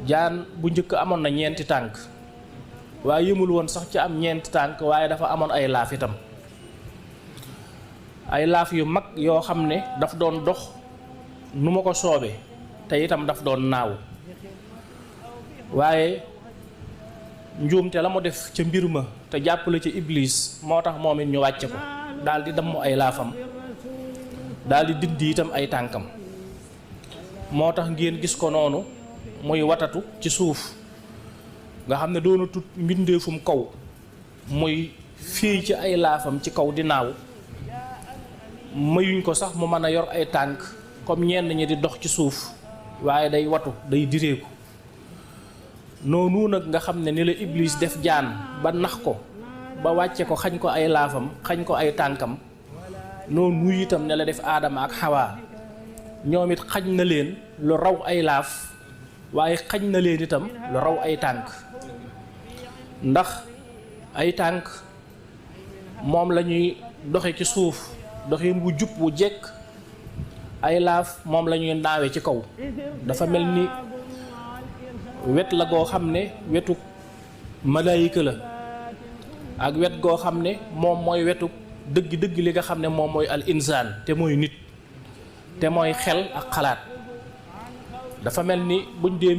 jaan bu njëkk amoon na ñeenti tànk waaye yëmul woon sax ci am ñeenti tànk waaye dafa amoon ay laaf itam ay laaf yu mag yoo xam ne daf doon dox nu ma ko soobee te itam daf doon naaw waaye njuumte la mu def ca mbir ma te jàppale ci iblis moo tax moom it ñu wàcce ko daal di damm ay laafam daal di dindi itam ay tànkam moo tax ngeen gis ko noonu muy watatu ci suuf nga xam ne doona tut mbindeefum kaw muy fii ci ay laafam ci kaw di naaw mayuñ ko sax mu mën a yor ay tànk comme ñenn ñi di dox ci suuf waaye day watu day direeku noonu nag nga xam ne ni la iblis def jaan ba nax ko ba wàcce ko xañ ko ay laafam xañ ko ay tànkam noonu itam ne la def aadama ak xawaa ñoom it xañ na leen lu raw ay laaf waaye xañ na leen itam lu raw ay tànk ndax ay tànk moom la ñuy doxe ci suuf doxin wu jub wu jekk ay laaf moom la ñuy naawe ci kaw dafa mel ni wet la goo xam ne wetu malaayika la ak wet goo xam ne moom mooy wetu dëgg-dëgg li nga xam ne moom mooy al insaan te mooy nit te mooy xel ak xalaat dafa mel ni buñ dee